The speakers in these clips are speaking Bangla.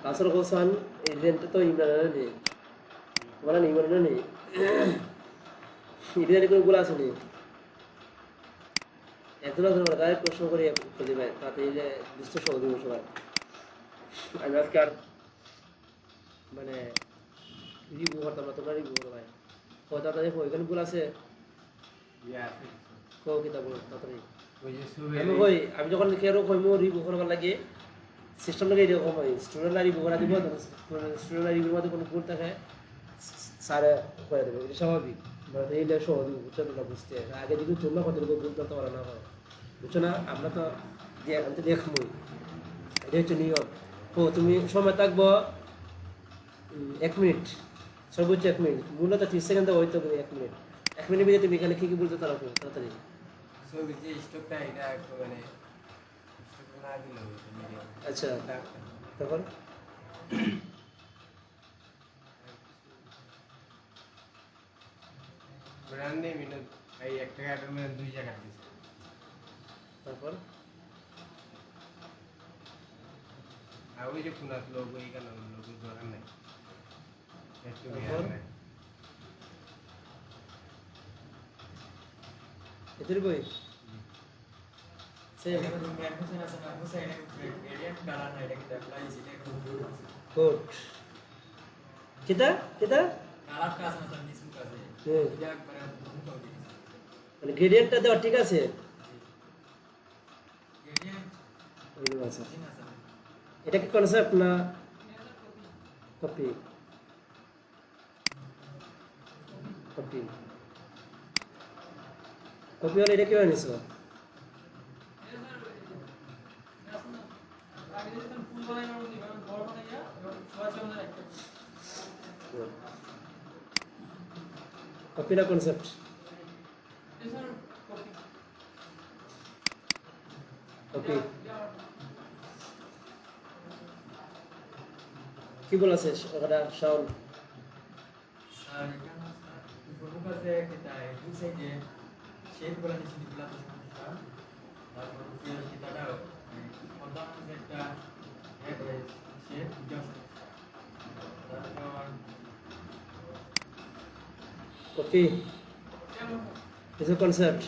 কাসর হোসেন ইডেনটা তো ইমরান নেই বলা নেই ইমরান নেই ইডেন কোনো গুলো আছে নেই একজন তাই প্রশ্ন করে খুঁজে পায় তাতে যে দুষ্ট সহজ সবাই আমি আজকে আর মানে রিভিউ করতাম না তোমরা রিভিউ করো ভাই কথা তাদের ওইখানে গুলো আছে কো কিতাব তাড়াতাড়ি আমি যখন কেউ কইমো রিভিউ করবার লাগে সিস্টেম লাগে এরকম হয় স্টুডেন্টরা রিভিউ করা দিব স্টুডেন্টরা রিভিউর মধ্যে কোনো ভুল থাকে স্যারে করে দেবে এটা স্বাভাবিক মানে এইটা সহজ বুঝছো না বুঝতে আগে যদি তোমরা কতটুকু ভুল করতে পারো না হয় বুঝছো না আমরা তো আমি তো দেখবই এটা হচ্ছে নিয়ম ও তুমি সময় থাকবো 1 মিনিট সর্বোচ্চ 1 মিনিট মূলত 30 সেকেন্ডে হয়তো 1 মিনিট 1 মিনিট ভিতরে তুমি এখানে কি বলতে পারো তাড়াতাড়ি আচ্ছা তারপর তারপর ওই যে পুনাত লোক ওইখানে লোক দরকার নাই একটু এদের বই সেম কোড কিতা কিতা মানে গ্রেডিয়েন্টটা দেওয়া ঠিক আছে এটা কি কনসেপ্ট না কপি কপি কপি হলে এটা কি বানিয়েছো কপি না কনসেপ্ট কপি কি বলেছে ওটা শাওন স্যার এখানে ফটোগ্রাফে কিতা এই সাইডে শেপ গুলো নিচে দিলা তো সমস্যা তারপর ফিয়ার কিতাটা পর্দা মধ্যে একটা শেপ দিও তারপর কপি is a concept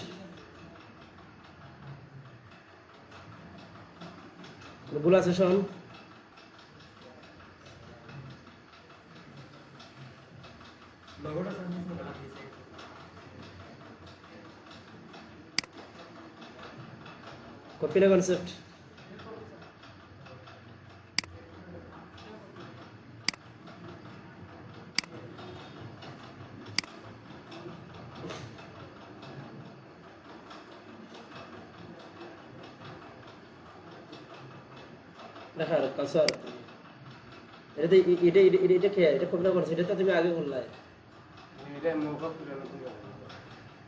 ভুল আছে শাওন লোগোটা সামনে গলা দিয়েছে কপি না কনসেপ্ট দেখা কাসার এটা এটা এটা এটা কে এটা কপি না কনসেপ্ট এটা তো তুমি আগে বললাই এটা মোকপ করে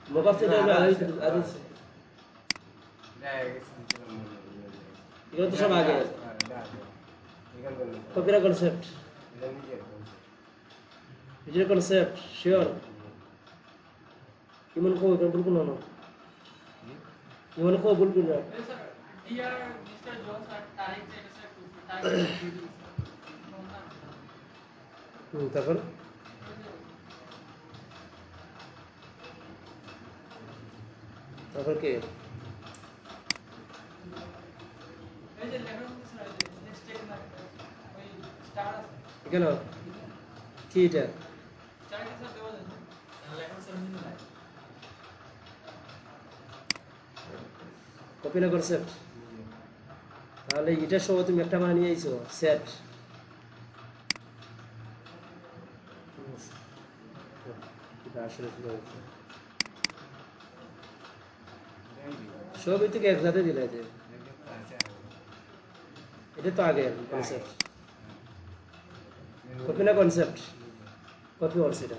মোবাইল থেকে আগে এগুলো তো সব আগে কপিরা কনসেপ্ট নিজের কনসেপ্ট শিওর ইমন কো এটা ভুল করো না ইমন কো ভুল করো Dear Mr. Jones, তারিখ চেয়ে তারিখ তারপর তারপর কে এই যে লেখা হচ্ছে স্যার নেক্সট চেক না ওই স্টার আছে কেন কি এটা স্টার কি স্যার দেওয়া যায় লেখা স্যার মিলে নাই কপি না কনসেপ্ট তাহলে এটা সহ তুমি একটা মানে নিয়ে আইছো সেট আসলে সবই থেকে একসাথে দিলে যে এটা তো আগে কনসেপ্ট কপি না কনসেপ্ট কপি ওর সেটা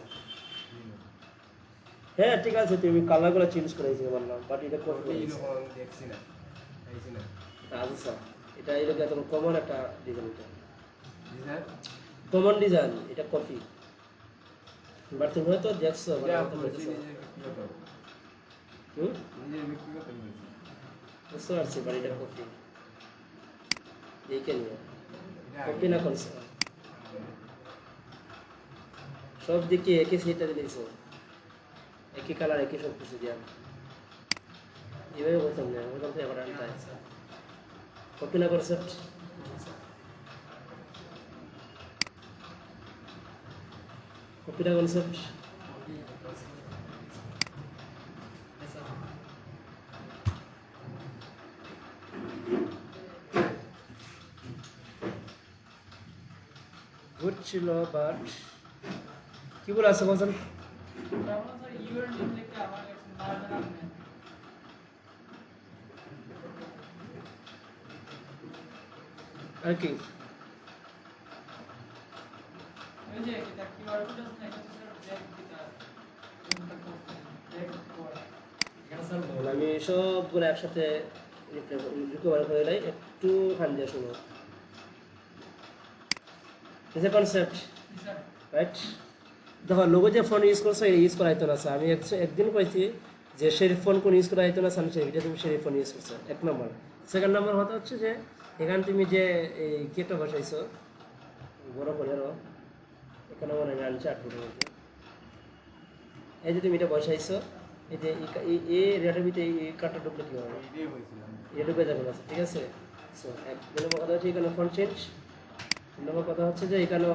হ্যাঁ ঠিক আছে তুমি কালারগুলো চেঞ্জ করেছি বললাম বাট এটা কপি দেখছি না পাইছি না আচ্ছা এটা এরকম একদম কমন একটা ডিজাইন এটা ডিজাইন কমন ডিজাইন এটা কপি বাট তুমি হয়তো দেখছো মানে এটা হয়তো বলছি দেখছো নিজের ব্যক্তিগত হুম নিজের ব্যক্তিগত বলছি বুঝতে পারছি বাট এটা কপি এইকে নিয়ে কপি না করছে সব দিকে একই সেটা দিয়েছে একই কালার একই সব কিছু দিয়া এভাবে বলতাম না ওরকম তো এবার আনতে কপি না কনসেপ্ট কপি না কনসেপ্ট গুড ছিল বাট কি বলে আছে বলছেন তখন স্যার ইউর নেম লিখে আমার কাছে না জানা নেই আর কি ওই যে এটা কি আর কোড আছে না এটা স্যার ব্যাক দিতে ব্যাক কোড এখানে স্যার তাহলে আমি সবগুলো একসাথে রিকভার করে লাই একটু খান দিয়ে শুনো is a concept sir right দেখো লোগো যে ফোন ইউজ করছো এটা ইউজ করা হইতো না স্যার আমি একদিন কইছি যে শেরিফ ফোন কোন ইউজ করা হইতো না স্যার এটা তুমি শেরিফ ফোন ইউজ করছো এক নম্বর সেকেন্ড নম্বর হতে হচ্ছে যে এখানে তুমি যে এই কেটা বসাইছো বড় করে আরো এখানে মনে হয় আনছে 8 ফুটের মধ্যে এই যে তুমি এটা বসাইছো এই যে এই রেটের ভিতরে এই কাটটা ঢুকলে কি হবে এটাই বলছিলাম এটা ঢুকে যাবে না ঠিক আছে সো এক নম্বর কথা হচ্ছে এখানে ফন্ট চেঞ্জ নম্বর কথা হচ্ছে যে এখানে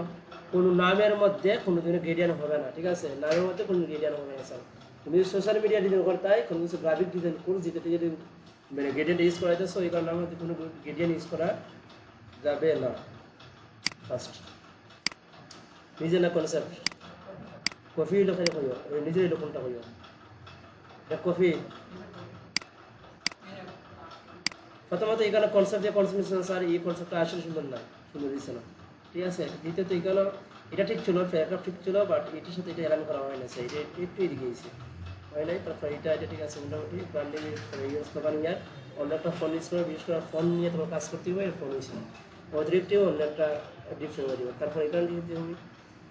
কোনো নামের মধ্যে কোনো দিনও গ্রেডিয়ান হবে না ঠিক আছে নামের মধ্যে কোনো গ্রেডিয়ান হবে না স্যার তুমি যদি সোশ্যাল মিডিয়া ডিজাইন করতে হয় কোনো কিছু গ্রাফিক ডিজাইন কোর্স যেটা যদি মানে গ্রেডিয়ান ইউজ করা হইতেছে ওই কারণে নামের মধ্যে কোনো গ্রেডিয়ান ইউজ করা যাবে না ফার্স্ট নিজে না কনসেপ্ট কফি লোকের কইও নিজের লোকনটা কইও এটা কফি প্রথমত এখানে কনসেপ্ট যে কনসেপ্ট স্যার এই কনসেপ্টটা আসলে সুন্দর না সুন্দর দিচ্ছে না ঠিক আছে দ্বিতীয়ত এখানে এটা ঠিক ছিল প্যারাগ্রাফ ঠিক ছিল বাট এটির সাথে এটা অ্যালাইন করা হয় না স্যার এটা একটু এদিকে গেছে হয় নাই তারপর এটা ঠিক আছে মোটামুটি ব্র্যান্ডিং ইউজ করবার নিয়ে অন্য একটা ফোন ইউজ করে বিশেষ করে ফোন নিয়ে তোমার কাজ করতে হবে ফোন হয়েছিল অতিরিক্তও অন্য একটা ডিফারেন্ট হয়ে যাবে তারপর এখানে যদি তুমি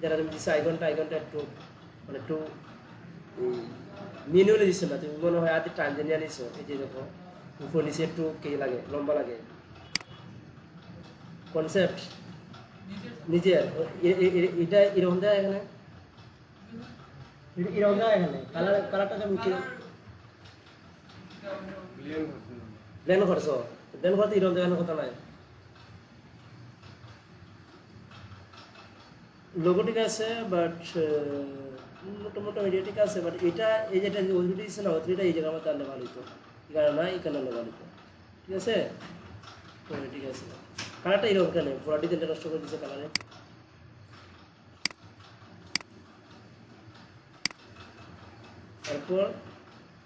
যারা তুমি দিচ্ছে আইকনটা একটু মানে একটু মেনুয়ালি দিচ্ছ না তুমি মনে হয় আদি টানজানিয়া নিছো এই যে দেখো উপর নিচে একটু কে লাগে লম্বা লাগে কনসেপ্ট নিজের এটা এরকম দেয় এখানে এরকম দেয় এখানে কালারটা কেমন কি ক্লিয়ার করছিলাম ব্ল্যান্ড করছো ব্ল্যান্ড করতে এরকম দেখানোর কথা নাই লোগো ঠিক আছে বাট মোটামুটি আইডিয়া ঠিক আছে বাট এটা এই যেটা অথরিটি দিচ্ছে না অথরিটি এই জায়গার মধ্যে আনলে ভালো হতো এখানে না এখানে আনলে ভালো হতো ঠিক আছে ঠিক আছে কালারটা এরকম কেন পুরো ডিজাইনটা নষ্ট করে দিচ্ছে কালারে তারপর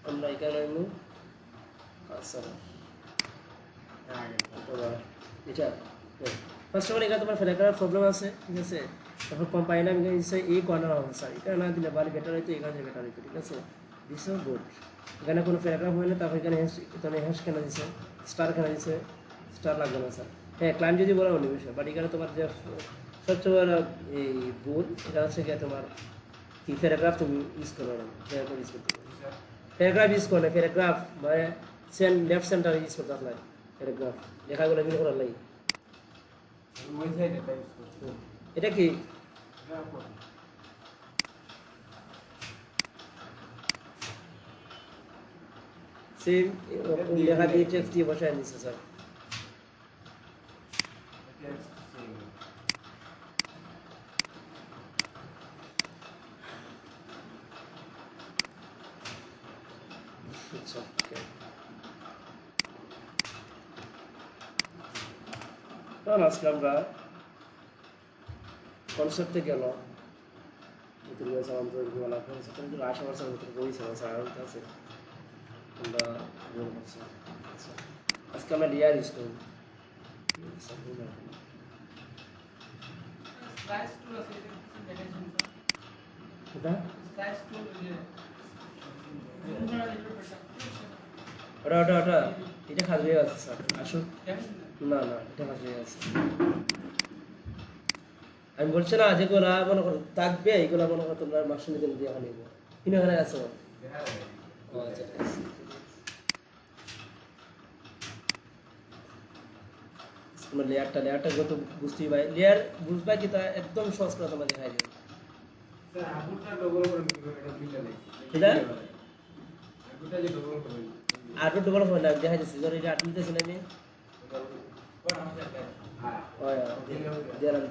আমরা এখানে আচ্ছা এটা ফার্স্ট অফ অল এখানে তোমার ফেলে করার প্রবলেম আছে ঠিক আছে তারপর কম পাই না আমি দিচ্ছে এই কর্নার হবে স্যার এটা না দিলে বাড়ি বেটার হইতো এখানে বেটার হইতো ঠিক আছে দিস গুড এখানে কোনো প্যারাগ্রাফ হয় না তারপর এখানে হ্যাশ কেন দিচ্ছে স্টার কেন দিচ্ছে স্টার লাগবে না স্যার হ্যাঁ ক্লায়েন্ট যদি বলা অন্য বিষয় বাট এখানে তোমার যে সবচেয়ে বড় এই ভুল এটা হচ্ছে গিয়ে তোমার কি প্যারাগ্রাফ তুমি ইউজ করো না প্যারাগ্রাফ ইউজ করতে প্যারাগ্রাফ ইউজ করো না প্যারাগ্রাফ মানে লেফট সেন্টার ইউজ করতে আসলে প্যারাগ্রাফ লেখাগুলো মিল করার লাগে ওই সাইড এটা ইউজ করছি এটা কি এটা করি সেম লেখা দিয়ে টেক্সট দিয়ে বসায় নিচ্ছে স্যার টেক্সট সেম আচ্ছা ওকে তাহলে আজকে আমরা কনসেপ্টে গেল ভিতরে গেছে আমাদের বলা কনসেপ্ট কিন্তু 80% ভিতরে বইছে স্যার আর আছে আমরা বল করছি আচ্ছা আজকে আমরা লেয়ার ইউজ করব স্লাইস টুল আছে এটা দেখাইছেন এটা স্লাইস টুল যে জুম করা যেটা ওটা এটা খালি হয়ে আছে স্যার আসুন দেখেন না এটা খালি হয়ে আছে আমি বলছি না যেগুলা মনে করো থাকবে এইগুলা মনে করো তোমরা মার্কস নিতে দিয়ে এখন নিব কিনে এখানে আছে দেখা যায় ও আচ্ছা ঠিক আছে কোনো লেয়ারটা যত বুঝতেই পাই লেয়ার বুঝবা কি তা একদম সহজ করে তোমার দেখাই দেবে স্যার আগুনটা ডবল করে এটা মিলে নেই এটা? আগুনটা যে ডবল করে আরো ডবল হয় না দেখা যাচ্ছে ধর এটা 8 নিতেছি না আমি What I'm saying. হ্যাঁ ওই দেরাম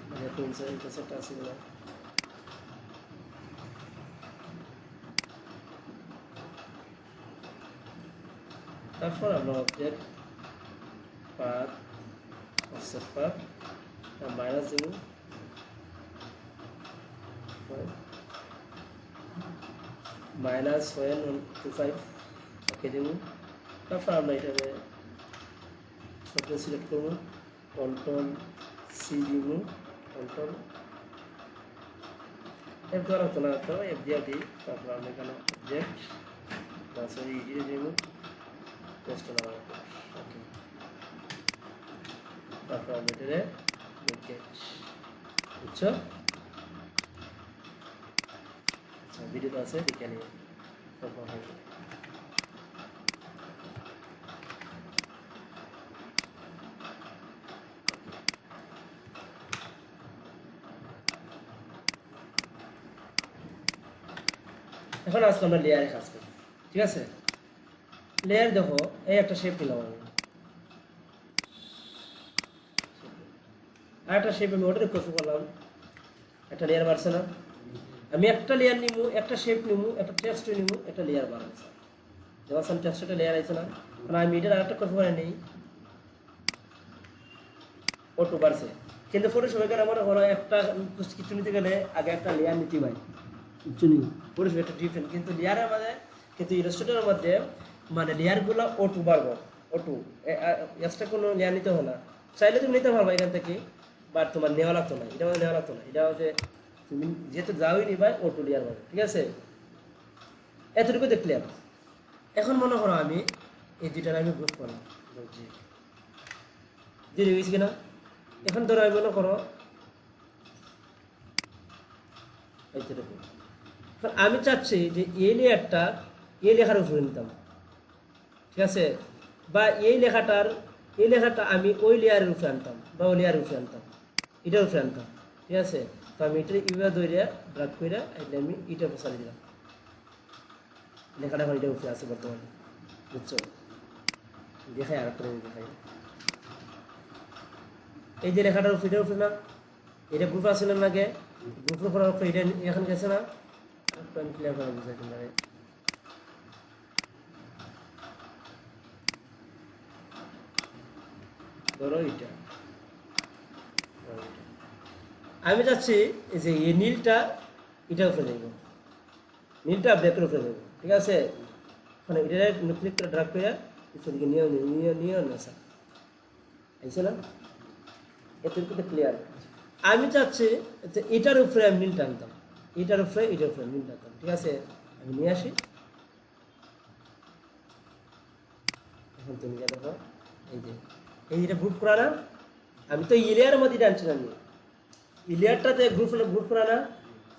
মানে কোন সেটা আছে না তারপর আমরা object path offset path minus দেব -1.25 ওকে দেব তারপর আমরা এটাকে সবটা সিলেক্ট করব কন্ট্রোল সি দিব কন্ট্রোল এফ দ্বারা তোলা তো এফ দিয়ে দিই তারপর আমরা এখানে অবজেক্ট সরি ইজি দেব টেস্ট করা ওকে তারপর আমরা এটাকে লোকেট বুঝছো আচ্ছা ভিডিওতে আছে দেখে নিয়ে তারপর হবে এখন আজকে আমরা লেয়ারে কাজ করি ঠিক আছে লেয়ার দেখো এই একটা শেপ নিলাম আমি আর একটা শেপ আমি ওটা কপি করলাম একটা লেয়ার বাড়ছে না আমি একটা লেয়ার নিমু একটা শেপ নিমু একটা টেক্সট নিমু একটা লেয়ার বাড়ছে যেমন সাম টেক্সটটা লেয়ার আছে না কারণ আমি এটার আরেকটা কপি করে নেই অটো বাড়ছে কিন্তু ফটোশপে কেন মনে করো একটা কিছু নিতে গেলে আগে একটা লেয়ার নিতে হয় কিছু নেই ফটোশপে একটা ডিফারেন্ট কিন্তু লেয়ারের মধ্যে কিন্তু ইলাস্ট্রেটরের মধ্যে মানে লেয়ারগুলো অটো বাড়বো অটো এক্সট্রা কোনো লেয়ার নিতে হয় না চাইলে তুমি নিতে পারবা এখান থেকে বাট তোমার নেওয়া লাগতো না এটা নেওয়া লাগতো না এটা হচ্ছে তুমি যেহেতু যাওই নিবা অটো লেয়ার পাবে ঠিক আছে এতটুকু দেখলে এখন মনে করো আমি এই দুইটার আমি গ্রুপ করলাম বুঝছি দিয়ে দিয়েছি কিনা এখন ধরো আমি মনে করো এইটুকু আমি চাচ্ছি যে এই লেয়ারটা এই লেখার উপরে নিতাম ঠিক আছে বা এই লেখাটা আমি ওই লেয়ারের উপরে আনতাম বা ওই লেয়ারের উপরে আনতাম এটার উপরে আনতাম ঠিক আছে তো আমি এটা ইউয়া দইরা ড্রাগ করে এটা আমি এটার উপরে চালিয়ে দিলাম লেখাটা এখন এটার উপরে আছে বর্তমানে বুঝছো দেখাই আর একটা দেখাই এই যে লেখাটার উপরে এটার উপরে না এটা গ্রুপ আছে না আগে গ্রুপের উপর এটা এখন গেছে না একটু আমি ক্লিয়ার করে বুঝাই তোমার ধরো এটা আমি চাচ্ছি যে এই নীলটা এটার উপরে দেবো নীলটা ব্ল্যাকের উপরে দেবো ঠিক আছে মানে এটা ক্লিক করে ড্রাগ করে এদিকে নিয়ে না স্যার আইছে না এতটুকু তো ক্লিয়ার আমি চাচ্ছি যে এটার উপরে আমি নীলটা আনতাম এটার উপরে নীলটা আনতাম ঠিক আছে আমি নিয়ে আসি এখন তুমি যা দেখো এই যেটা গ্রুপ করা না আমি তো ইলিয়ার মধ্যে টানছি না ইলিয়ারটাতে গ্রুপ করা না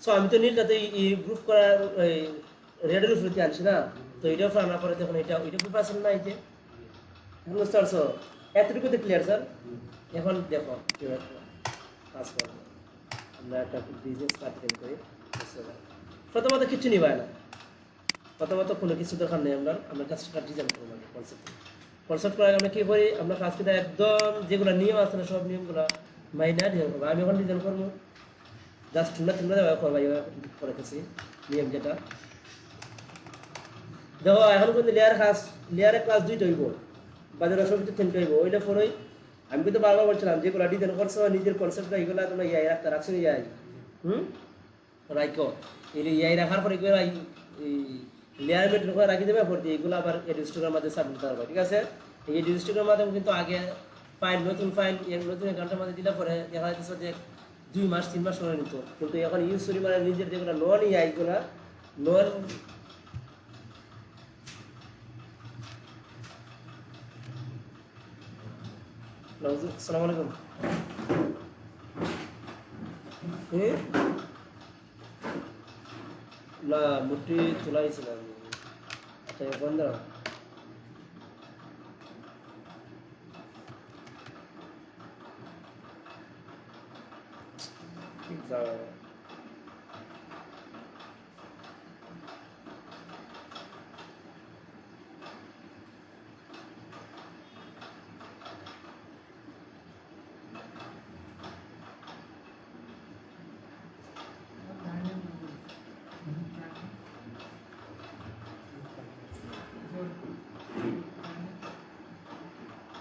সো আমি তো নীলটাতে গ্রুপ করা রেডের উপরে আনছি না তো এটার উপরে আনার পরে তখন এটা গ্রুপ আসলে না এই যে এখন বুঝতে পারছো এতটুকু তো ক্লিয়ার স্যার এখন দেখো কাজ করবো আমরা একটা বিজনেস পার্টিকেল করি প্রথমত কিছু নিবাই না প্রথমত কোনো কিছু দরকার নেই আমরা কাজটা ডিজাইন করবো আগে কনসেপ্ট করার আমরা কী করি আমরা কাজ কিন্তু একদম যেগুলো নিয়ম আছে না সব নিয়মগুলো মাইনা ডিজাইন করবো আমি এখন ডিজাইন করবো জাস্ট তোমরা দেওয়া করবো করে রেখেছি নিয়ম যেটা দেখো এখন কিন্তু লেয়ারের ক্লাস 2টা হইব বাজারে সব কিছু 3টা হইব ওইটা পরেই আমি কিন্তু বারবার বলছিলাম যেগুলো ডিজাইন করছো নিজের কনসেপ্টটা এগুলো তোমরা ইয়াই রাখছো ইয়াই রাখো ইয়াই রাখার পরে এগুলো লেয়ার মেট করে রাখি দেবে পর দিয়ে এগুলো আবার এডিস্ট্রিকের মধ্যে সাবমিট করা হবে ঠিক আছে এই এডিস্ট্রিকের মাধ্যমে কিন্তু আগে নতুন ফাইল নতুন অ্যাকাউন্টের মধ্যে দিলে পরে দেখা যাচ্ছে যে 2 মাস 3 মাস সময় নিত কিন্তু এখন ইউজ করি মানে নিজের যেগুলো নন ইয়াই এগুলো নন আসসালামু আলাইকুম না মুটি তোলাইছিলাম বন্ধ ঠিক যাবে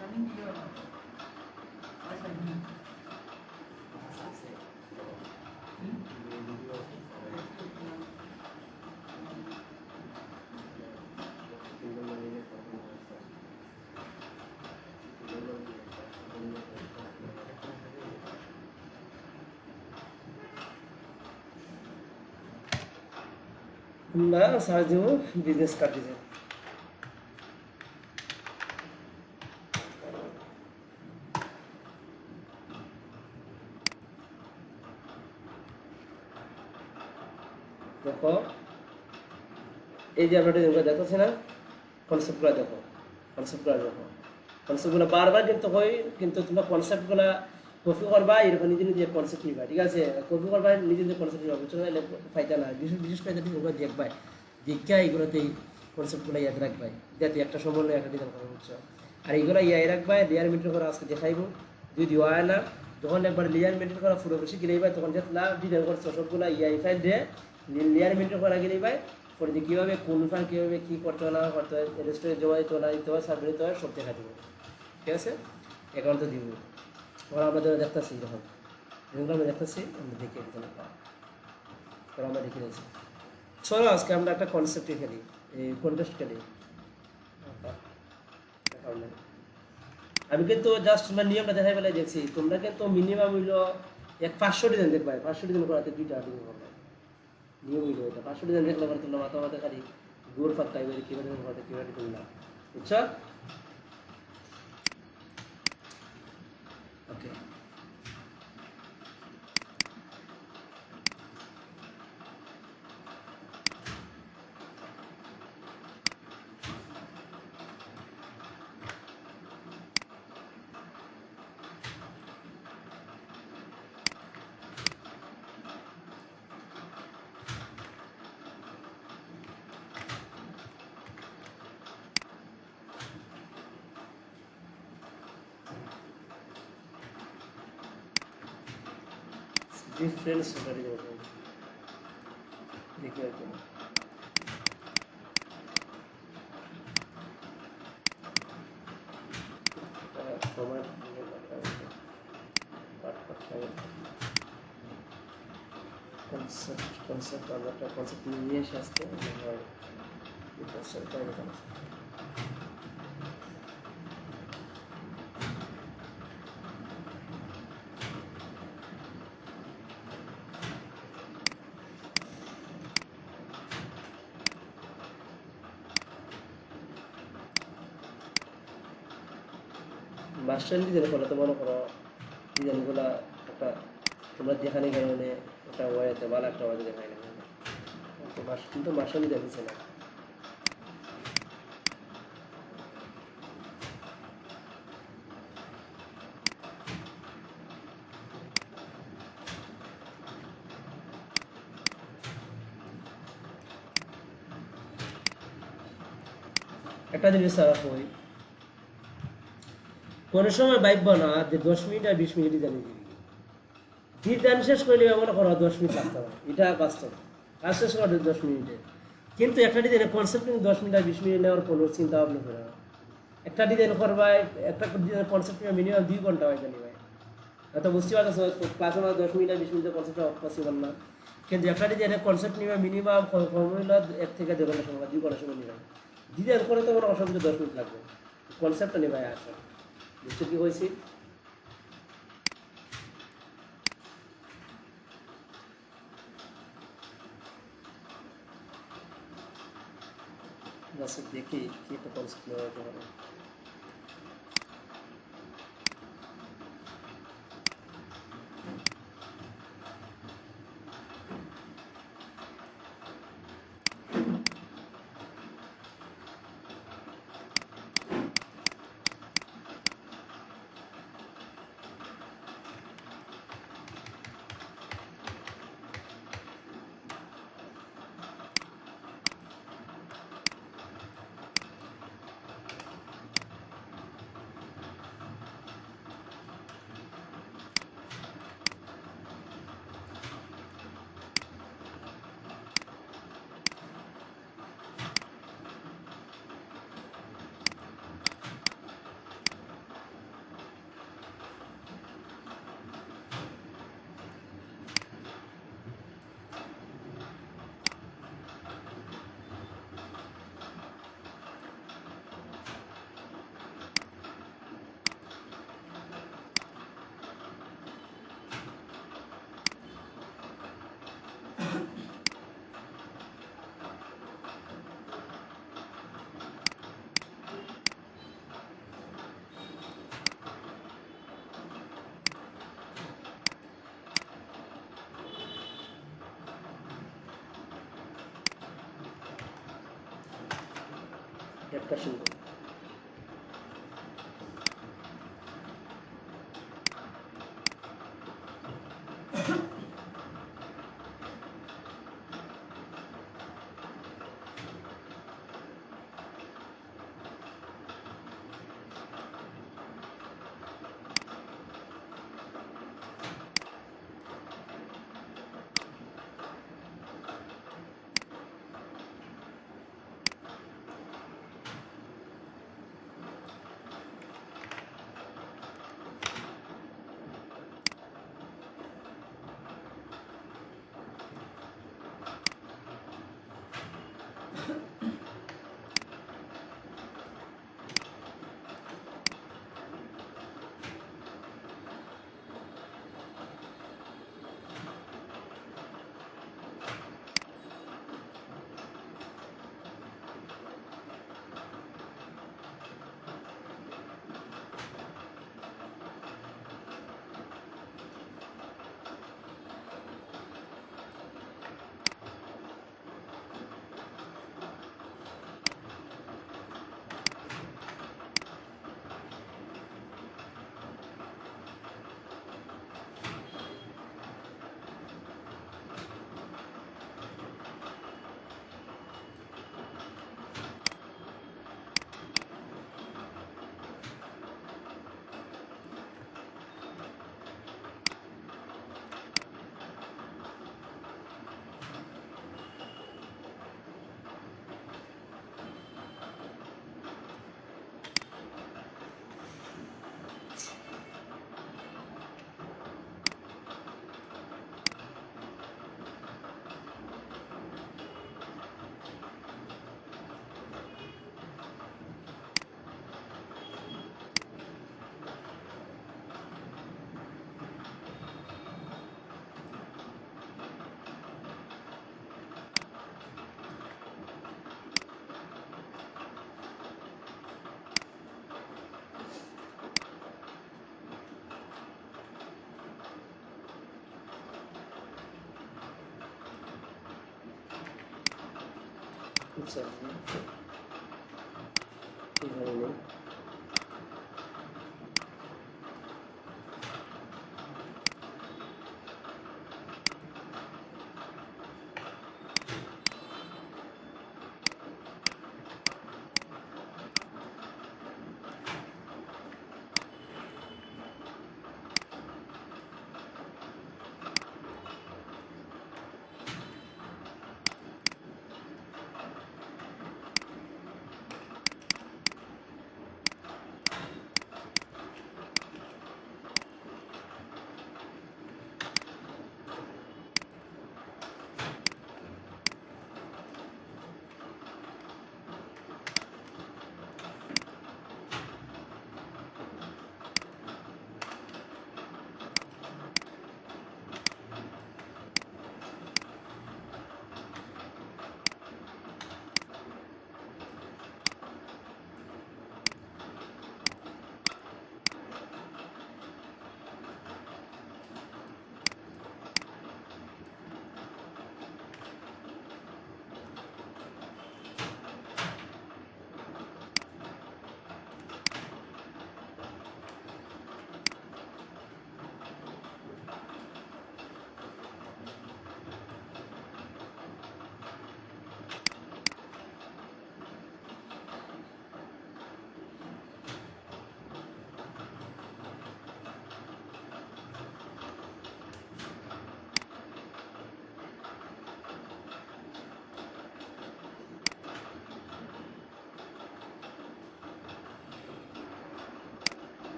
running video what's happening আমরা সার্চ দেব বিজনেস কার্ড দিতে দেখো এই যে আমরা দেখতেছি না কনসেপ্টগুলো দেখো কনসেপ্টগুলো বারবার কিন্তু হয় কিন্তু তোমরা কনসেপ্টগুলো কপি করবা এরকম নিজে নিজে কনসেপ্ট নিবা ঠিক আছে কপি করবা নিজে নিজে কনসেপ্ট নিবা বুঝছো না ফায়দা না বিশেষ করে যদি তোমরা দেখবাই দীক্ষা এগুলোতে এই কনসেপ্টগুলো ইয়াদ রাখবাই যাতে একটা সমন্বয় একটা ডিজাইন করা বুঝছো আর এইগুলো ইয়াই রাখবাই লেয়ার মেনটেন করা আজকে দেখাইবো যদি হয় না তখন একবার লেয়ার মেনটেন করা পুরো বেশি গেলেই ভাই তখন যেতলা ডিজাইন করছো সবগুলো ইয়াই ফাইল দিয়ে লেয়ার মেনটেন করা গেলেই ভাই পরে যে কীভাবে কোন ফাইল কীভাবে কী করতে হয় না করতে হয় রেজিস্টারে জমা দিতে হয় না দিতে হয় সাবমিট দিতে হয় সব দেখা দেবো ঠিক আছে অ্যাকাউন্টে দিব ওরা আমরা যারা দেখতেছি যখন যেগুলো আমরা দেখতেছি আমরা দেখি একজন ওরা আমরা দেখে নিয়েছি চলো আজকে আমরা একটা কনসেপ্টে খেলি এই কন্টেস্ট খেলি আমি কিন্তু জাস্ট তোমরা নিয়মটা দেখাই বেলায় দেখছি তোমরা কিন্তু মিনিমাম হইল 500 ডিজাইন দেখবে 500 ডিজাইন করাতে 2টা ডিজাইন করবে নিয়ম হইল এটা 500 ডিজাইন দেখলে পরে তোমরা মাথা মাথা খালি গোর ফাঁকা এবারে কীভাবে ডিজাইন করতে কীভাবে ডিজাইন না বুঝছো ওকে different story দেখো দেখো একদম সবার কনসেপ্ট আমরা একটা কনসেপ্ট নিয়ে এসে আসতে মাস্টার ডিজাইন করলে তো মনে করো ডিজাইনগুলো একটা তোমরা যেখানে গেলে একটা ওয়াইতে ভালো একটা ওয়াইতে দেখাই না কিন্তু মাস্টার ডিজাইন দিচ্ছে না একটা জিনিস সারা কই কোনো সময় বাইক বানা যে 10 মিনিট আর 20 মিনিট জানি দিবি ডিজাইন শেষ করলে মনে করো 10 মিনিট লাগতে হবে এটা বাস্তব আর শেষ করে 10 মিনিটে কিন্তু একটা ডিজাইনের কনসেপ্ট কিন্তু 10 মিনিট আর 20 মিনিট নেওয়ার কোনো চিন্তা ভাবনা করে না একটা ডিজাইন করবা একটা ডিজাইনের কনসেপ্ট মিনিমাম 2 ঘন্টা হয় জানি ভাই এত বুঝতে পারছো ক্লাসে 10 মিনিট আর 20 মিনিটের কনসেপ্ট পসিবল না কিন্তু একটা ডিজাইনের কনসেপ্ট নিয়ে মিনিমাম ফর্মুলা 1 থেকে 2 ঘন্টা সময় 2 ঘন্টা সময় নিবে ডিজাইন করে তো কোনো অসুবিধা 10 মিনিট লাগবে কনসেপ্টটা নিয়ে ভাই আসলে বুঝতে কি হয়েছি দেখি কি একটা কনসেপ্ট নেওয়া যেতে পারে একটা শুনবো আচ্ছা এখানে নেই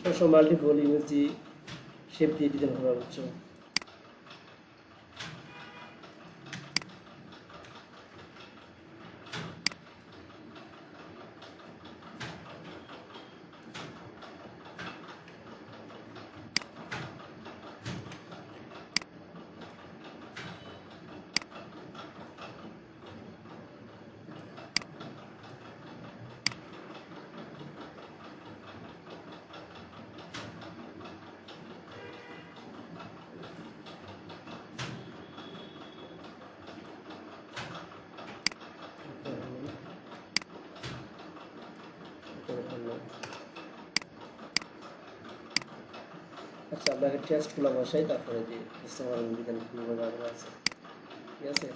সবসময় মাল্টিপল ইমেজ দিয়ে শেপ দিয়ে ডিজাইন করা হচ্ছে। আচ্ছা, আপনাকে টেস্টগুলো বসাই, তারপরে যে কাস্টমার ডিজাইন কীভাবে আছে, ঠিক আছে?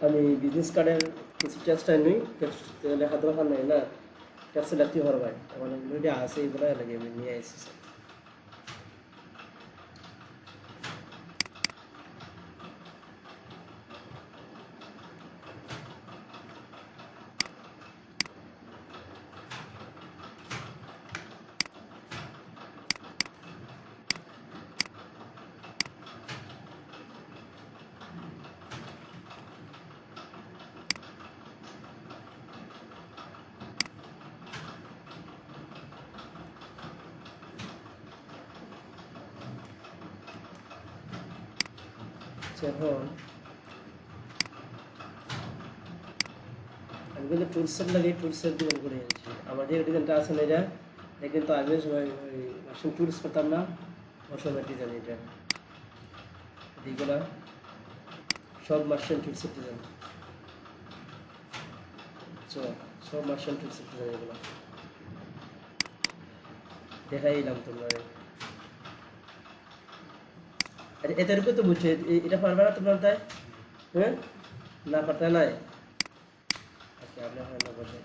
আমি বিজনেস কার্ডের কিছু টেক্সট আনি, টেক্সট লেখা দরকার নাই না, টেক্সট লিখতে পারবাই, আমার এগুলো আছে, এগুলো লাগে আমি নিয়ে আসছি। এখন আমি কিন্তু টুলসেট লাগে, টুলসেট ডিজাইন করে এনেছি। আমার যে ডিজাইনটা আছে না, এটা কিন্তু আগে সবাই ওই মাশরুম টুলস করতাম না, অসমের ডিজাইন। এটা এইগুলা সব মাশরুম টুলসের ডিজাইন, সব মাশরুম টুলসের ডিজাইন। এগুলো দেখাই এলাম তোমরা। এদেরকে তো বুঝছে, এটা পারবে না তোমরা, তাই হ্যাঁ না পারতে নাই। আচ্ছা, আপনার হয় না বসে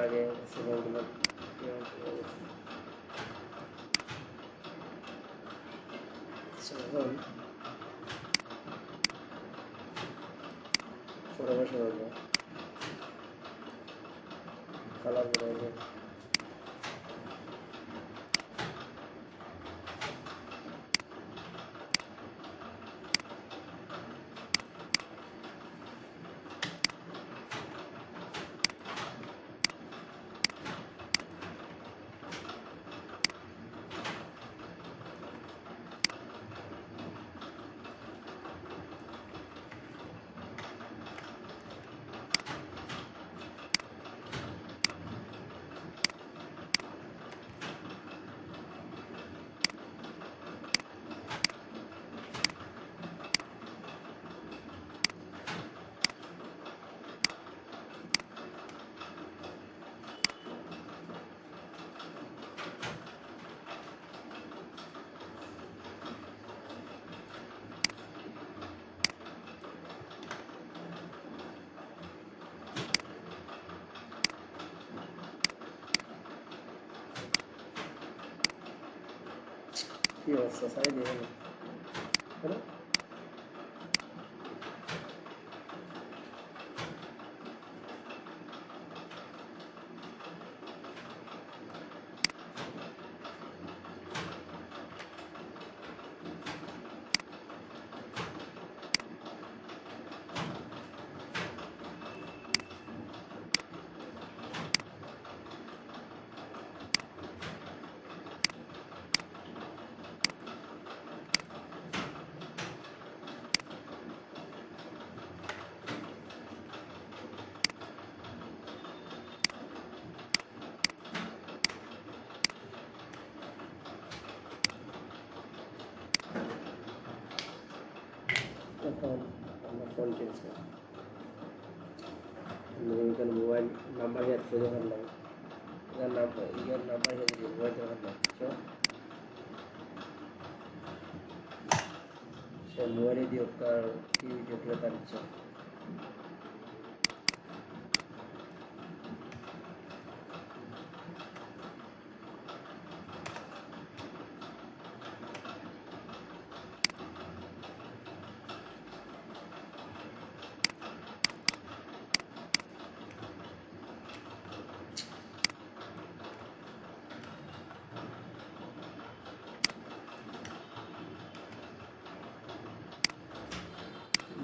আগে সিনেমাগুলো এখন ফটোগ্রাফি হলো কালার করে কি অবস্থা সাই দিয়ে হলো এখন আমরা ফোন চেঞ্জ করি এখানে মোবাইল নাম্বার ইয়াদ করে দেওয়ার নাই ইয়ার নাম্বার ইয়াদ দিয়ে মোবাইল দেওয়ার নাই সে মোবাইলে দিয়ে তার টিভি দেখলে তার ইচ্ছা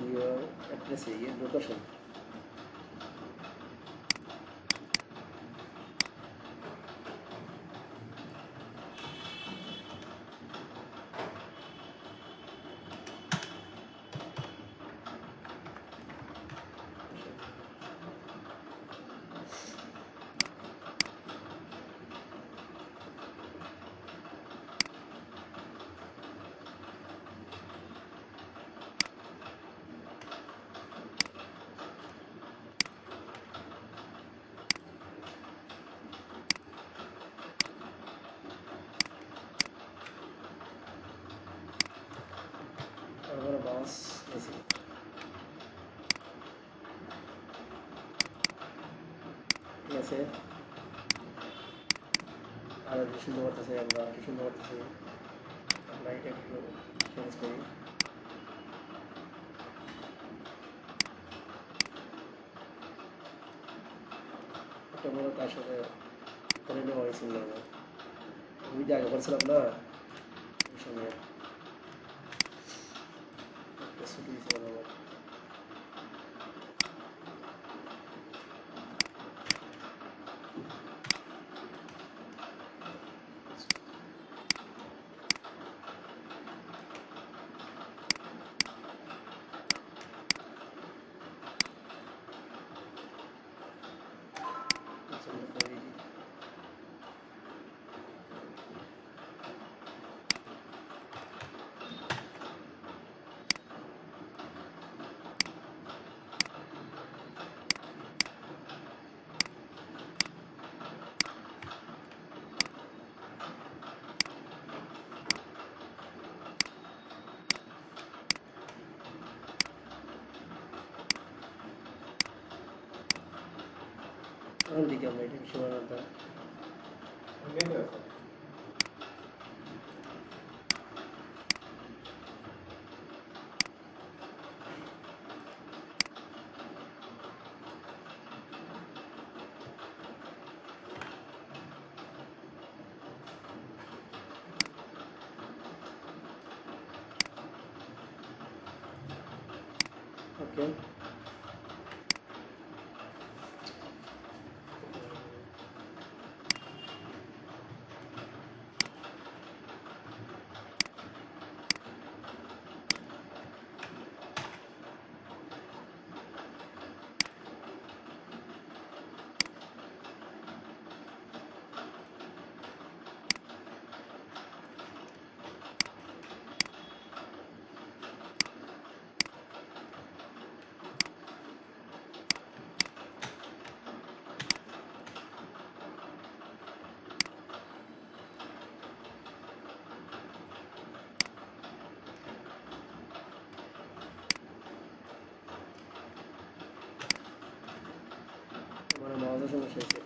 your address your location তারপরে বাস এসে ঠিক আছে আর একটু সুন্দর করতেছে আমরা একটু সুন্দর করতেছি আমরা এটা একটু চেঞ্জ করি একটা বড় তার সাথে করে নেওয়া হয়েছিল ওই যে আগে করছিলাম না ওই সঙ্গে একটা ছুটি দিয়েছিলাম আমার এখন দিকে আমরা এটা সমান আনতাম মেনু আছে ওকে আমার মাউসের সমস্যা হয়েছে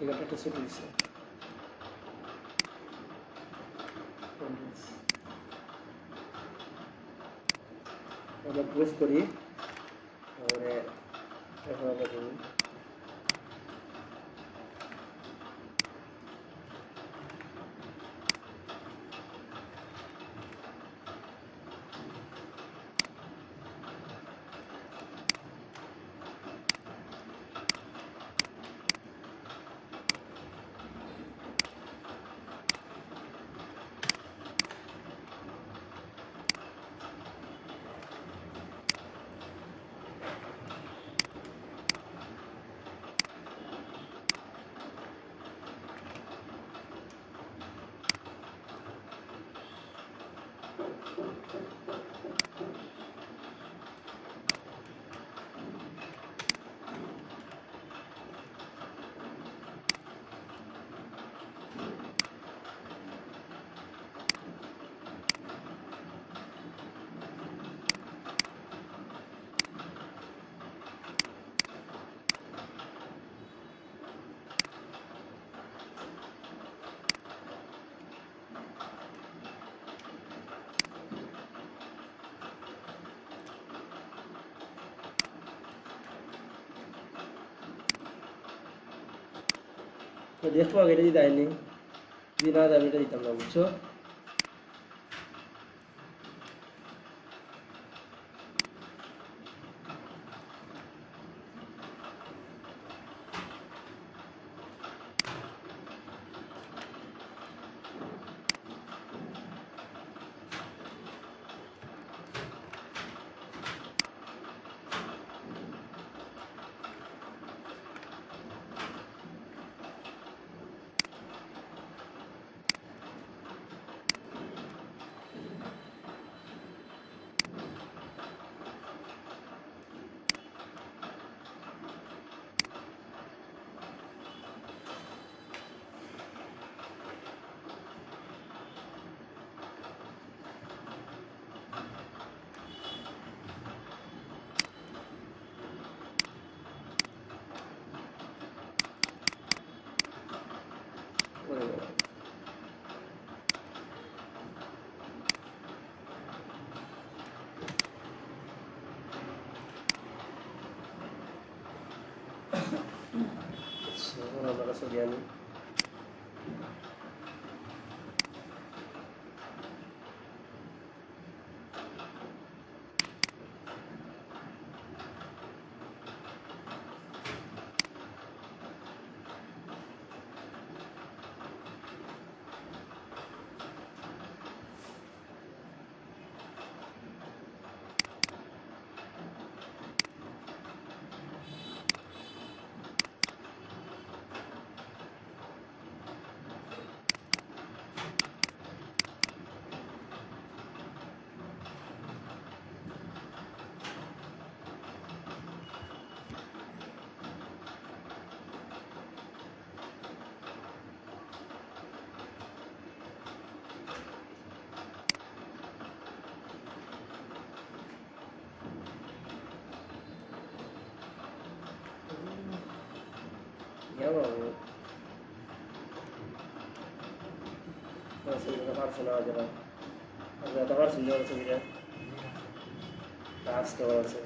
এখানটা একটা ছুটি দিচ্ছে আমরা ক্লোজ করি তাহলে এখন আমরা করুন তো দেখো আগে এটা দিতে আইনি যদি না দেয় আমি এটা দিতাম না বুঝছো ছবি আনি ছবিটা পারছে না যারা আপনারা পারছেন যারা ছবিটা আজকে পারছে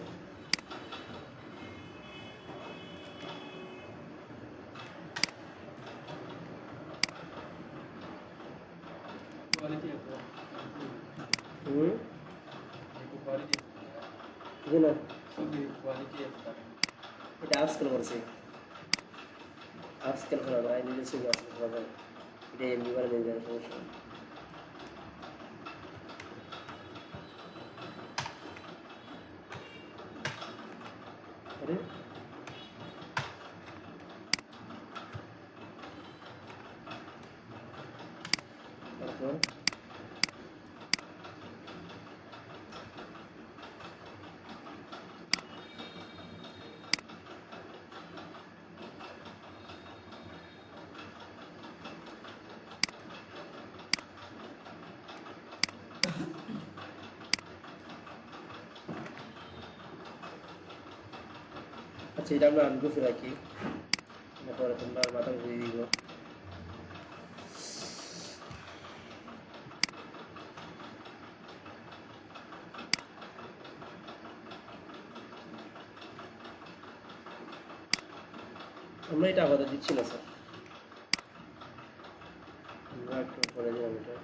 क्वालिटी है क्वालिटी কি না सब क्वालिटी है এটা আজকাল করছে আজকাল করা যায় নিজের ছবি আজকাল করা যায় এটা এমনি করে নিয়ে যায় সমস্যা আরে তারপর আচ্ছা এটা আমরা আনগুফে রাখি পরে তোমরা মাথা ঘুরিয়ে দিব আমরা এটা আপাতত দিচ্ছি না স্যার আমরা একটু পরে দিলাম এটা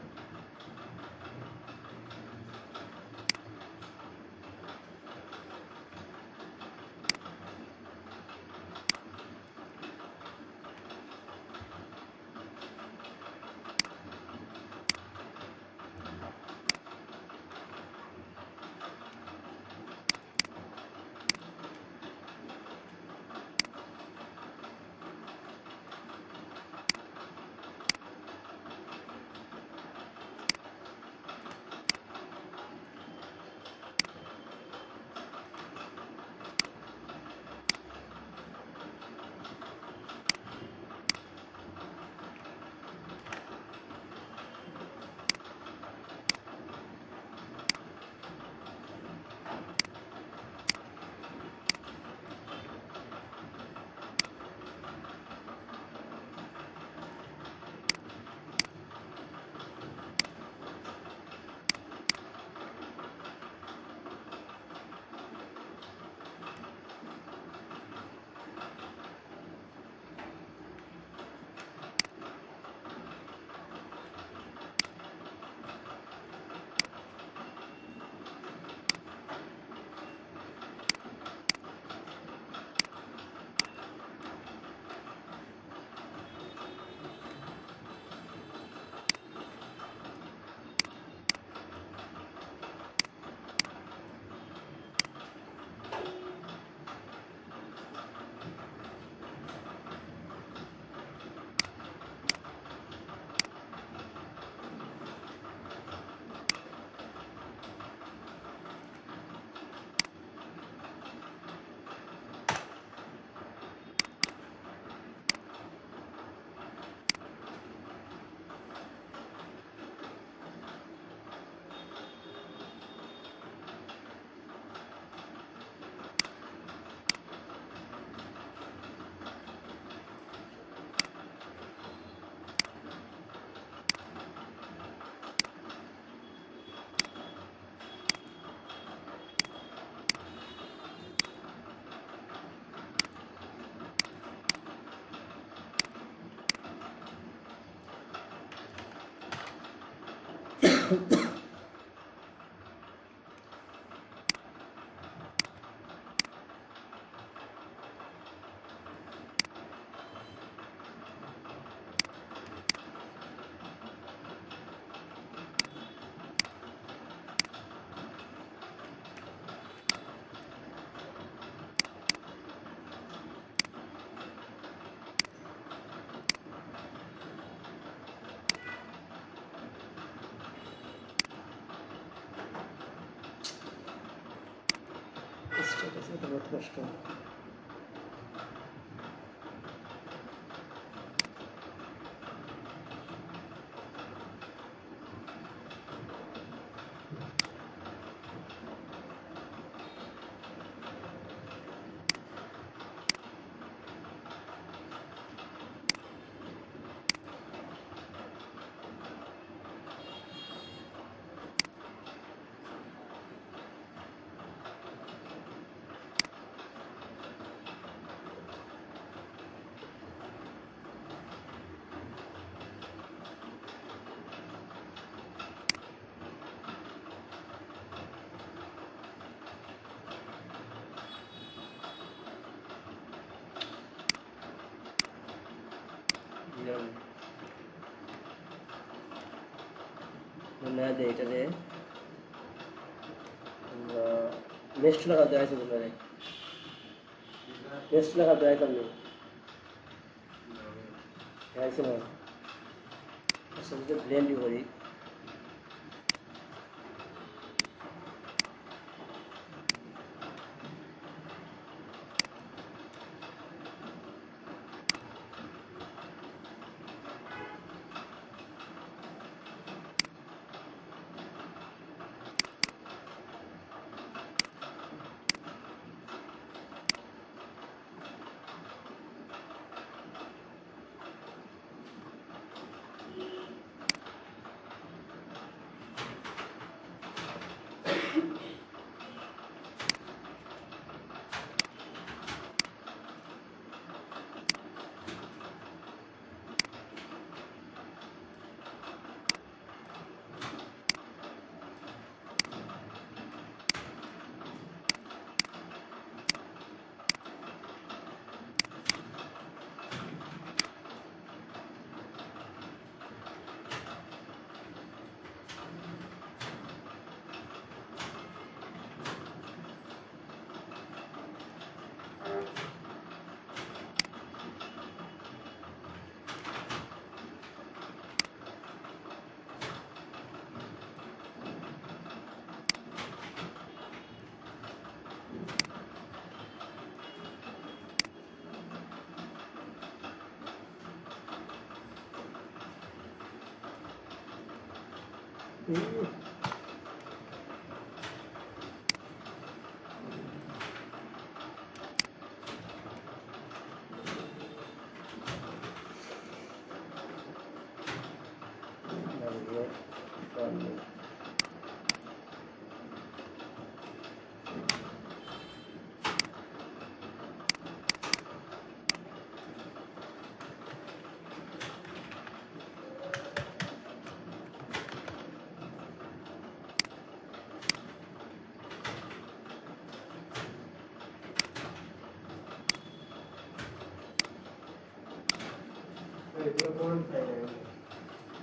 স্ট্যাটাস এটা বহুত কষ্ট। না দে এটা রে নেক্সট লাগা দেয় আছে বলে নেক্সট লাগা দেয় কেমনে আছে না আসলে ব্লেন্ড করি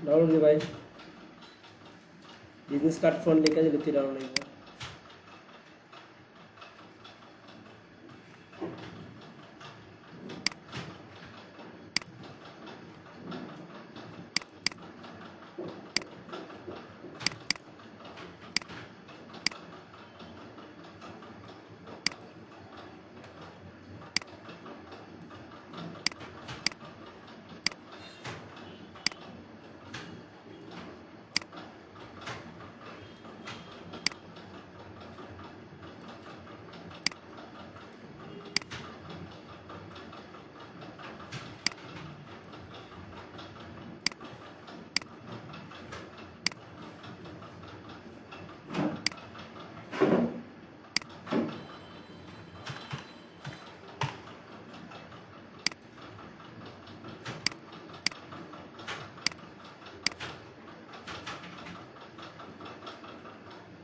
डाउनलोड भाई बिजनेस कार्ड फोन लेकर लेते डाउनलोड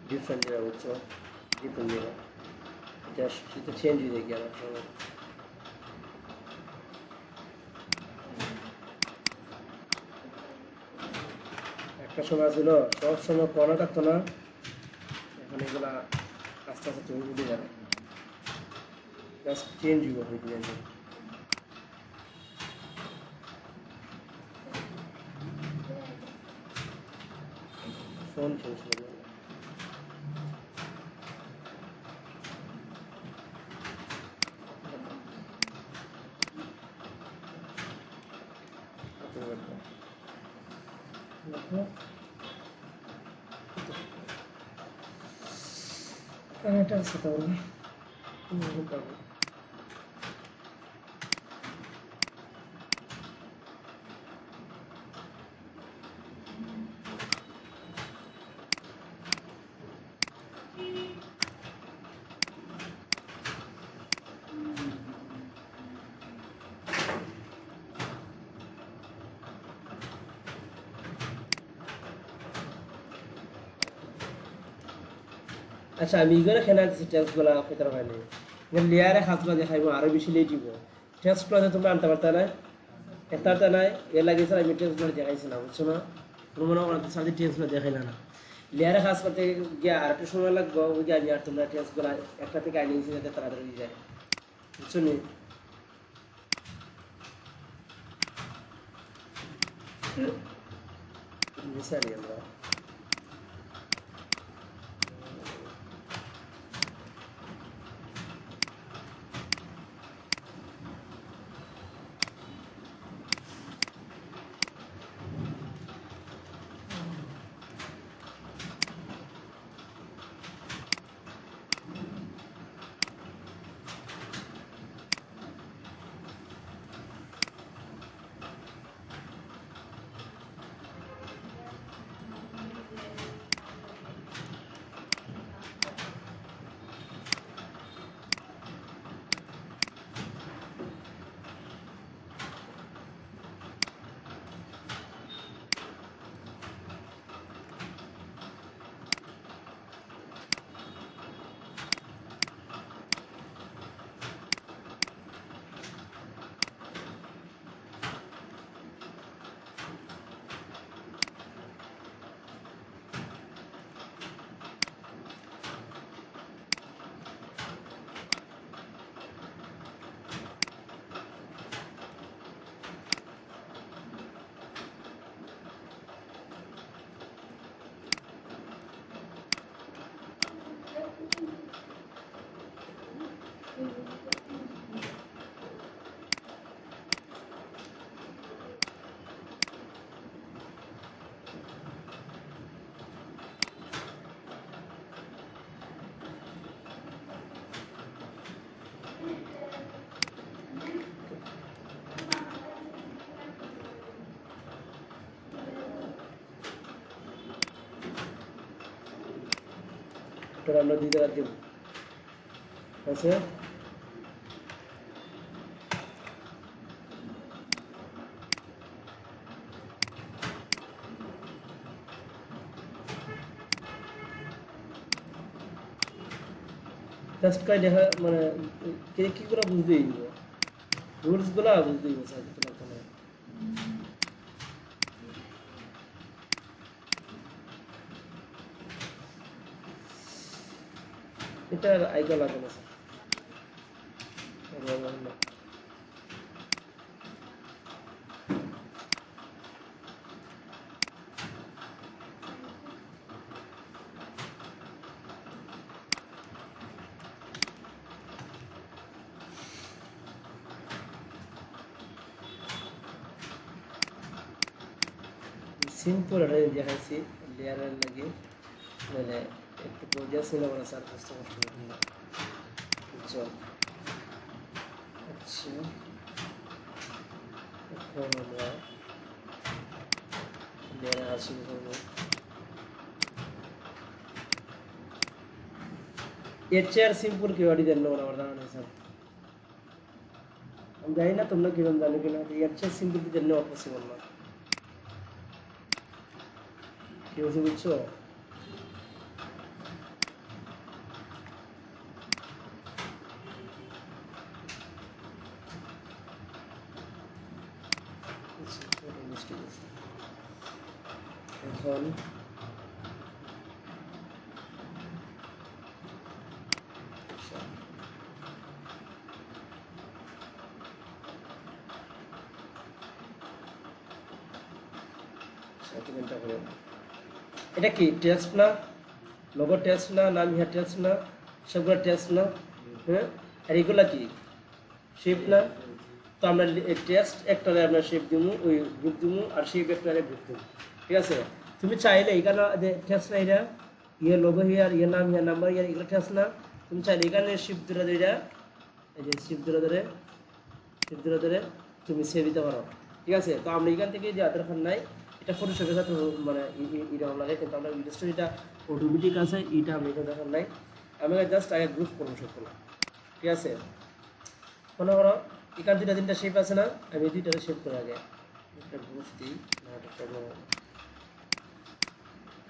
ডিফারেন্ট যেটা বুঝছো ডিফারেন্ট যেটা এটা সেটা চেঞ্জ হয়ে যায় কি আর সময় একটা সময় ছিল সব সময় করা থাকতো না এখন এগুলা আস্তে আস্তে তুমি বুঝে যাবে জাস্ট চেঞ্জ হয়ে যাবে ফোন চেঞ্জ হয়ে যাবে এটা আছে তাহলে আচ্ছা আমি এগুলো খেলা দিচ্ছি টেস্টগুলো পেতার হয় নাই লেয়ারে হাতগুলো দেখাইব আরো বেশি লেট দিব টেস্টগুলো তোমরা আনতে পারতে না একটা নাই এর লাগে স্যার আমি টেস্টগুলো দেখাইছিলাম বুঝছো না মনে হয় স্যার টেস্টগুলো দেখাইলা না লেয়ারে কাজ করতে গিয়ে আর একটু সময় লাগবে ওই যে আমি আর তোমরা টেস্টগুলো একটা থেকে আইনে গেছি যাতে তাড়াতাড়ি হয়ে যায় বুঝছো নি মিশালি আমরা তোরা আমরা দিতে রাখি আছে টেস্ট করে দেখা মানে কে কি করে বুঝতে দিব রুলস গুলা বুঝতে দিব স্যার তোমার কাছে এটা আইডিয়া লাগে না স্যার সিম্পল এটা দেখাইছি লেয়ারের লাগে মানে একটু বোঝা ছিল বলে স্যার কষ্ট করতে না বুঝছো আচ্ছা এখন আমরা লেয়ারে আসি করবো এর চেয়ে আর সিম্পল কি ওয়ার্ডই দেন না আমার ধারণা নেই স্যার আমি জানি না তোমরা কিরকম জানো কিনা এর চেয়ে সিম্পল কি দেন না পসিবল না কি বলছো বুঝছো মিস্টেক আছে এখন এটা কি টেক্সট না লোগো টেক্সট না নাম ইহা টেক্সট না সবগুলো টেক্সট না হ্যাঁ আর এগুলা কি শেপ না তো আমরা টেক্সট একটারে আমরা শেপ দিব ওই গ্রুপ দিব আর শেপ একটারে গ্রুপ দিব ঠিক আছে তুমি চাইলে এখানে যে টেক্সট না এটা ইয়ে লোগো হিয়ার ইয়ে নাম ইয়ে নাম্বার ইয়ার এগুলো টেক্সট না তুমি চাইলে এখানে শিপ ধরে এটা এই যে শিপ ধরে তুমি সেভ দিতে পারো ঠিক আছে তো আমরা এখান থেকে যে দরকার নাই এটা ফটোশপের সাথে মানে এটা লাগে কিন্তু আমরা ইলাস্ট্রেটরটা অটোমেটিক আছে এটা আমরা এটা দরকার নাই আমি জাস্ট আগে গ্রুপ করব সবগুলো ঠিক আছে মনে করো এখান দুইটা তিনটা শেপ আছে না আমি দুইটারে শেপ করে আগে একটা গ্রুপ দিই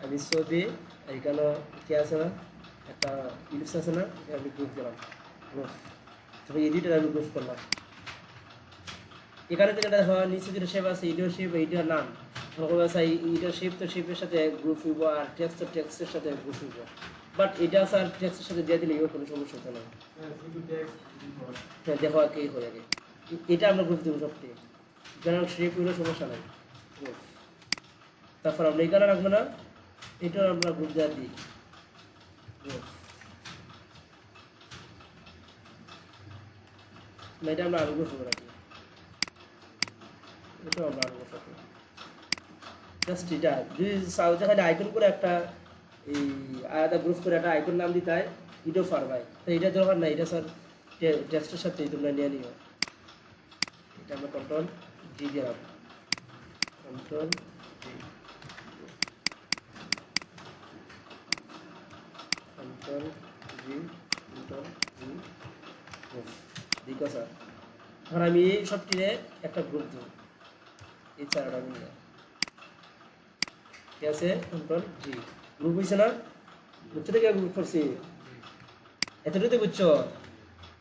আমি ছবি এখানে কি আছে না একটা ইলিপস আছে না আমি গ্রুপ দিলাম গ্রুপ তবে এই দুইটা আমি গ্রুপ করলাম এখানে থেকে দেখো নিচে যেটা শেপ আছে এইটার শেপ এইটার নাম এইটার শেপ তো শেপের সাথে গ্রুপ হইব আর টেক্সট তো টেক্সটের সাথে গ্রুপ হইব বাট এটা আছে আর টেক্সটের সাথে দিয়ে দিলে কোনো সমস্যা হতো না হ্যাঁ দেখো কি হয়ে আগে এটা আমরা গ্রুপ দেবো সবটি কারণ শেপ হইলে সমস্যা নাই গ্রুপ তারপর আমরা এখানে রাখবো না এটাও আমরা গ্রুপ দেওয়া দিই গ্রুপ না এটা আমরা আরো গ্রুপ রাখি এটাও আমরা আরো গ্রুপ রাখি জাস্ট এটা যদি সাউথে খালি আইকন করে একটা এই আলাদা গ্রুপ করে একটা আইকন নাম দিতে হয় এটাও পারবাই তো এটা দরকার না এটা স্যার টেক্সটের সাথে তোমরা নিয়ে নিও এটা আমরা কন্ট্রোল জি দিলাম কন্ট্রোল জি কন্ট্রোল জি ঠিক আছে স্যার এখন আমি এই সবটিরে একটা গ্রুপ দেব এই চারটা মিলে ঠিক আছে কন্ট্রোল জি গ্রুপ হয়েছে না বুঝছো থেকে গ্রুপ করছি এতটুকু বুঝছো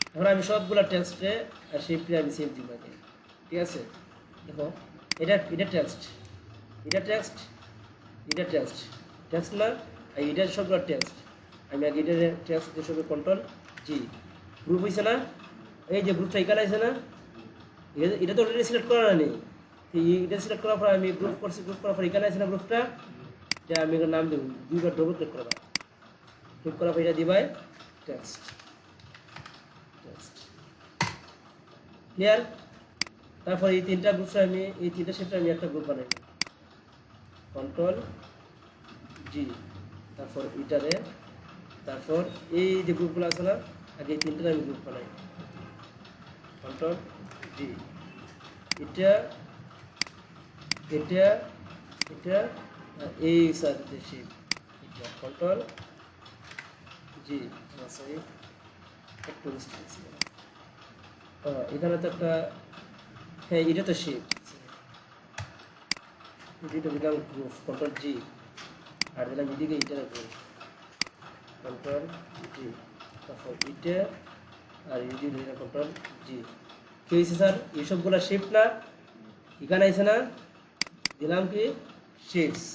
এখন আমি সবগুলো টেক্সটে আর শেপে আমি সেভ দিব আগে ঠিক আছে দেখো এটা টেক্সট টেক্সট না আর এটা সবগুলো টেক্সট আমি আগে এটা টেক্সট দিয়ে সব কন্ট্রোল জি গ্রুপ হয়েছে না এই যে গ্রুপটা এখানে আছে না এটা তো অলরেডি সিলেক্ট করা নেই এটা সিলেক্ট করার পর আমি গ্রুপ করছি গ্রুপ করার পর এখানে আছে না গ্রুপটা যে আমি এখানে নাম দেব দুইবার ডবল ক্লিক করবা ক্লিক করার পর এটা দিবাই টেক্সট ক্লিয়ার তারপর এই তিনটা গ্রুপে আমি এই তিনটা শেপে আমি একটা গ্রুপ বানাই কন্ট্রোল জি তারপর এটারে তারপর এই যে গ্রুপগুলো আছে না আগে এই তিনটা আমি গ্রুপ বানাই কন্ট্রোল জি এটা এই সাথে শেপ এটা কন্ট্রোল জি সরি একটু ডিসটেন্স এখানে তো একটা হ্যাঁ এটা তো শেপ এটা দিলাম গ্রুপ কন্ট্রোল জি আর দিলাম এদিকে এটা গ্রুপ কন্ট্রোল জি তারপর এটা আর এদিকে দিলাম কন্ট্রোল জি কি হয়েছে স্যার এইসবগুলো শেপ না এখানে আছে না দিলাম কি শেপস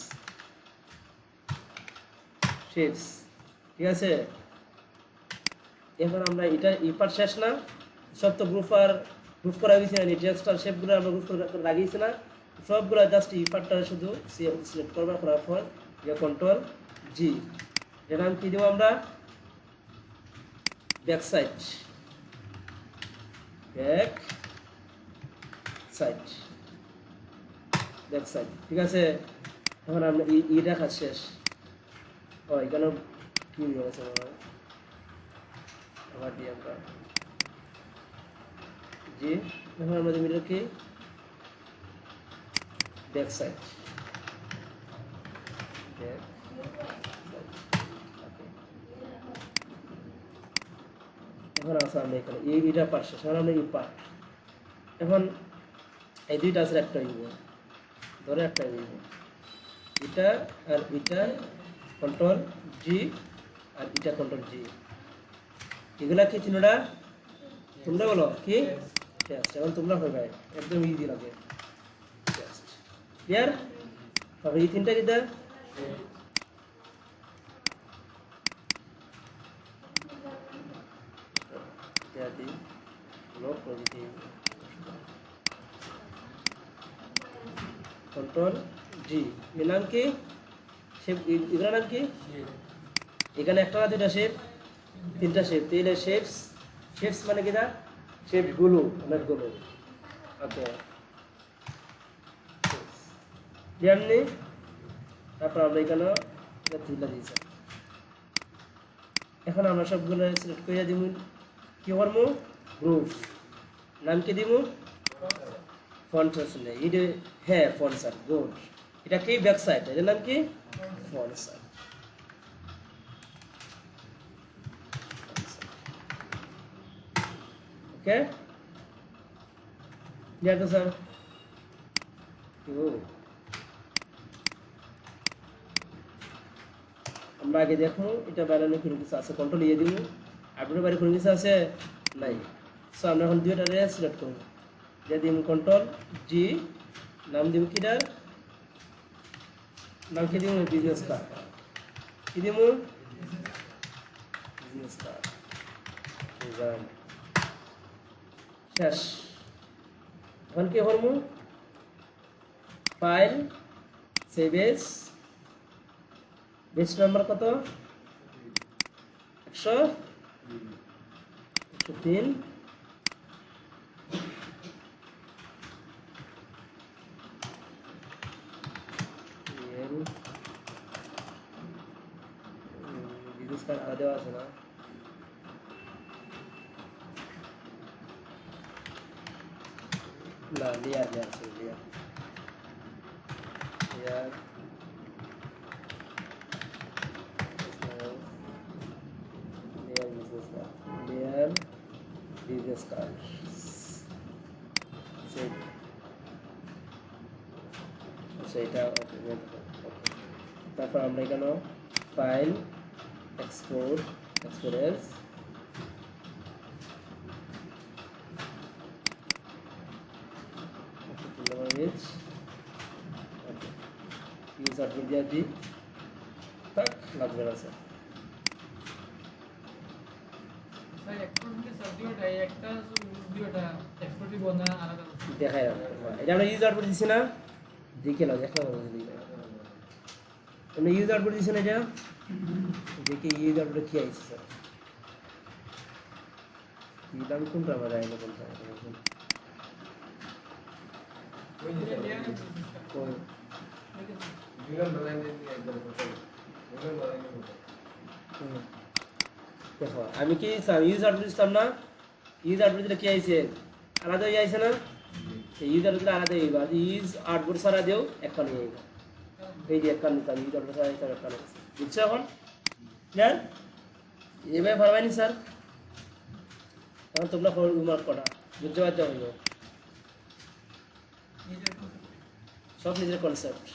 ঠিক আছে এখন আমরা এটা এই পার্ট শেষ না সব তো গ্রুপ করা হয়েছে না টেক্সট আর শেপগুলো আমরা গ্রুপ করে লাগিয়েছি না সবগুলো জাস্ট এই পার্টটা শুধু সিলেক্ট করবার করার পর কন্ট্রোল জি এর নাম কি দেবো আমরা ব্যাক সাইড ঠিক আছে এখন আমরা এইটা কাজ শেষ এখানে কি হয়ে গেছে আবার দিই আমরা জি এখন আমরা দিই কি ব্যাক সাইড এখন আছে আমরা এখানে এইটা পার্ট শেষ এখন আমরা এই পার্ট এখন এই দুইটা আছে একটা হইব ধরে একটা হইব এটা আর এটা কন্ট্রোল জি আর এটা কন্ট্রোল জি এগুলা কি চিনোটা তোমরা বলো কি টেক্সট এখন তোমরা হবে একদম ইজি লাগে টেক্সট ক্লিয়ার তারপর এই তিনটা কিটা ইত্যাদি ব্লক পজিটিভ কন্ট্রোল জি এর নাম কি শেপ এগুলোর নাম কি এখানে একটা না দুটা শেপ তিনটা শেপ তিনটা শেপস শেপস মানে কিটা শেপ গুলো অনেকগুলো ওকে যেমনি তারপর আমরা এখানে তুলে দিয়েছি এখন আমরা সবগুলো সিলেক্ট করে দিব কি করবো গ্রুপ নাম কি দিব ফন্ট আসলে এটা হ্যাঁ ফন্ট স্যার গুড এটা কি ব্যাক সাইড এর নাম কি ফন্ট স্যার ওকে ক্লিয়ার তো স্যার আমরা আগে দেখো এটা বাইরে কোনো কিছু আছে কন্ট্রোল ইয়ে দিব আপডেটের বাইরে কোনো কিছু আছে নাই সো আমরা এখন দুইটা রে সিলেক্ট করব যে দিম কন্ট্রোল জি নাম দিব কিটার নাম কি দিব বিজনেস কার্ড কি দিব বিজনেস কার্ড ডিজাইন শেষ এখন কি করব file save S base number কত 103 বিজনেস কার্ড আলাদা দেওয়া আছে না না লেয়ার আছে লেয়ার business card save সেটা তারপর আমরা এখানে file export exports user media দি tak লাগবে না স্যার স্যার এক্সপোর্ট থেকে সাবজেক্ট এই একটা ভিডিওটা এক্সপোর্ট দিব না আলাদা দেখাই না এটা আমরা ইউজার করে দিছি না দেখে নাও দেখো আমরা ইউজার করে দিছি না এটা দেখি ইউজার করে কি আইছে স্যার দিলাম কোনটা আমার আইলো কোনটা কোন দেখো আমি কি ইউজার দিলাম না ইউজার দিলে কি আইছে আলাদা হয়ে আইছে না ইউজার দিলে আলাদা হইবা আর ইউজ আউটপুট সারা দেও একটা নিয়ে আইবা এই যে একটা নিতাম ইউজার সারা এটা একটা আছে বুঝছো এখন ক্লিয়ার এভাবে পারবানি স্যার এখন তোমরা হোমওয়ার্ক করা বুঝতে পারতে হইব সব নিজের কনসেপ্ট